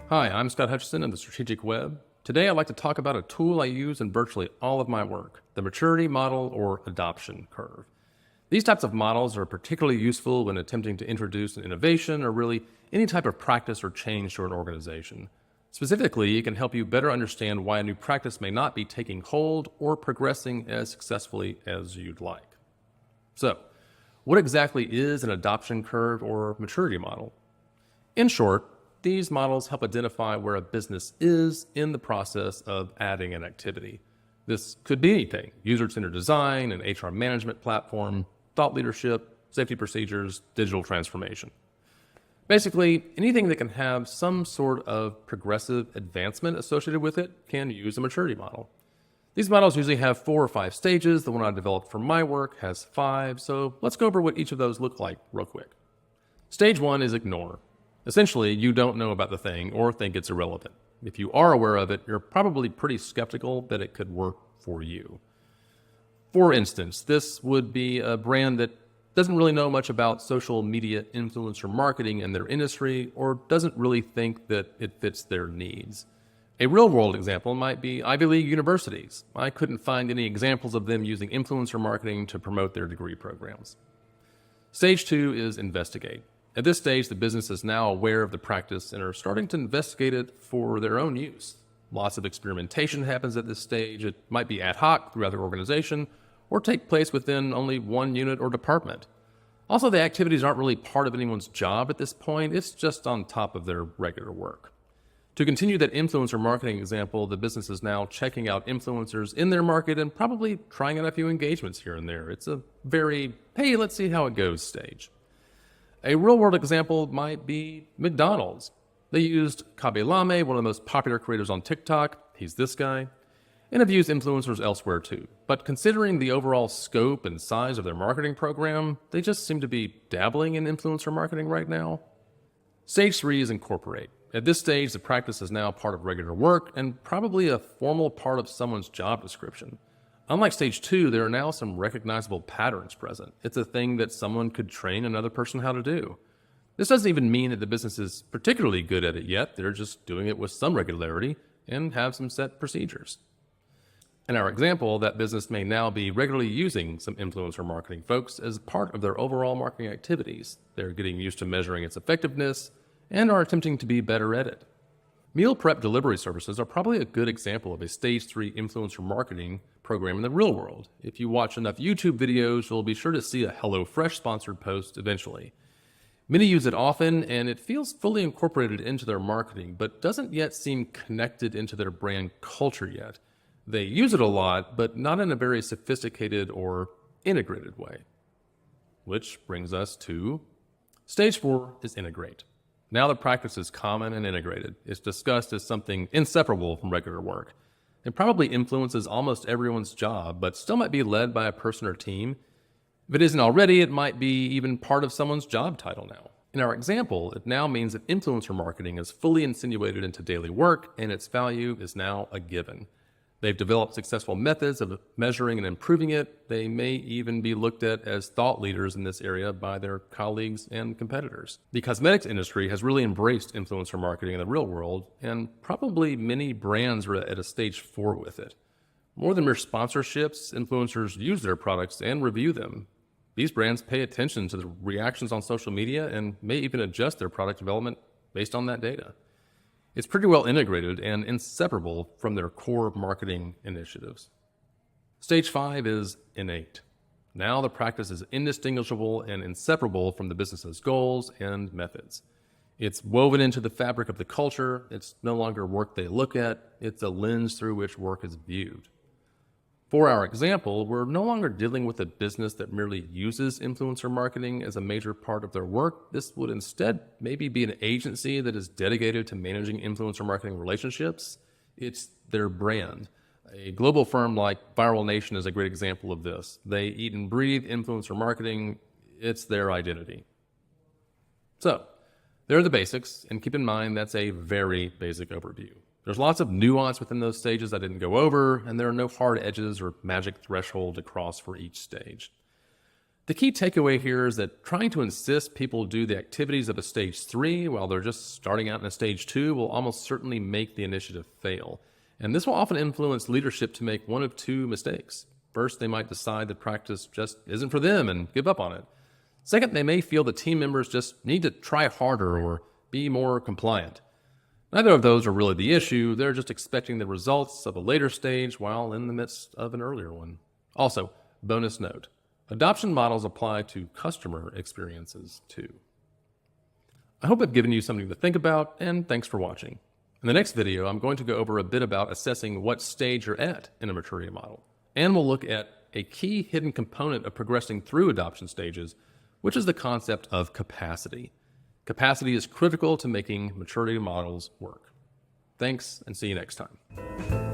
Hi, I'm Scott Hutcheson of the Strategic Web. Today I'd like to talk about a tool I use in virtually all of my work, the maturity model or adoption curve. These types of models are particularly useful when attempting to introduce an innovation or really any type of practice or change to an organization. Specifically, it can help you better understand why a new practice may not be taking hold or progressing as successfully as you'd like. So, what exactly is an adoption curve or maturity model? In short, these models help identify where a business is in the process of adding an activity. This could be anything: user-centered design, an HR management platform, thought leadership, safety procedures, digital transformation. Basically, anything that can have some sort of progressive advancement associated with it can use a maturity model. These models usually have 4 or 5 stages. The one I developed for my work has 5, so let's go over what each of those look like real quick. Stage 1 is ignore. Essentially, you don't know about the thing or think it's irrelevant. If you are aware of it, you're probably pretty skeptical that it could work for you. For instance, this would be a brand that doesn't really know much about social media influencer marketing in their industry or doesn't really think that it fits their needs. A real-world example might be Ivy League universities. I couldn't find any examples of them using influencer marketing to promote their degree programs. Stage 2 is investigate. At this stage, the business is now aware of the practice and are starting to investigate it for their own use. Lots of experimentation happens at this stage. It might be ad hoc throughout the organization or take place within only one unit or department. Also, the activities aren't really part of anyone's job at this point. It's just on top of their regular work. To continue that influencer marketing example, the business is now checking out influencers in their market and probably trying out a few engagements here and there. It's a very, hey, let's see how it goes stage. A real-world example might be McDonald's. They used Kabe Lame, one of the most popular creators on TikTok. He's this guy. And have used influencers elsewhere too. But considering the overall scope and size of their marketing program, they just seem to be dabbling in influencer marketing right now. Stage 3 is incorporate. At this stage, the practice is now part of regular work and probably a formal part of someone's job description. Unlike stage 2, there are now some recognizable patterns present. It's a thing that someone could train another person how to do. This doesn't even mean that the business is particularly good at it yet. They're just doing it with some regularity and have some set procedures. In our example, that business may now be regularly using some influencer marketing folks as part of their overall marketing activities. They're getting used to measuring its effectiveness and are attempting to be better at it. Meal prep delivery services are probably a good example of a stage 3 influencer marketing program in the real world. If you watch enough YouTube videos, you'll be sure to see a HelloFresh sponsored post eventually. Many use it often, and it feels fully incorporated into their marketing, but doesn't yet seem connected into their brand culture yet. They use it a lot, but not in a very sophisticated or integrated way. Which brings us to stage 4 is integrate. Now the practice is common and integrated. It's discussed as something inseparable from regular work. It probably influences almost everyone's job, but still might be led by a person or team. If it isn't already, it might be even part of someone's job title now. In our example, it now means that influencer marketing is fully insinuated into daily work, and its value is now a given. They've developed successful methods of measuring and improving it. They may even be looked at as thought leaders in this area by their colleagues and competitors. The cosmetics industry has really embraced influencer marketing in the real world, and probably many brands are at a stage 4 with it. More than mere sponsorships, influencers use their products and review them. These brands pay attention to the reactions on social media and may even adjust their product development based on that data. It's pretty well integrated and inseparable from their core marketing initiatives. Stage 5 is innate. Now the practice is indistinguishable and inseparable from the business's goals and methods. It's woven into the fabric of the culture. It's no longer work they look at. It's a lens through which work is viewed. For our example, we're no longer dealing with a business that merely uses influencer marketing as a major part of their work. This would instead maybe be an agency that is dedicated to managing influencer marketing relationships. It's their brand. A global firm like Viral Nation is a great example of this. They eat and breathe influencer marketing. It's their identity. So, there are the basics, and keep in mind that's a very basic overview. There's lots of nuance within those stages I didn't go over, and there are no hard edges or magic threshold to cross for each stage. The key takeaway here is that trying to insist people do the activities of a stage 3 while they're just starting out in a stage 2 will almost certainly make the initiative fail. And this will often influence leadership to make one of two mistakes. First, they might decide that practice just isn't for them and give up on it. Second, they may feel that team members just need to try harder or be more compliant. Neither of those are really the issue. They're just expecting the results of a later stage while in the midst of an earlier one. Also, bonus note, adoption models apply to customer experiences too. I hope I've given you something to think about, and thanks for watching. In the next video, I'm going to go over a bit about assessing what stage you're at in a maturity model, and we'll look at a key hidden component of progressing through adoption stages, which is the concept of capacity. Capacity is critical to making maturity models work. Thanks, and see you next time.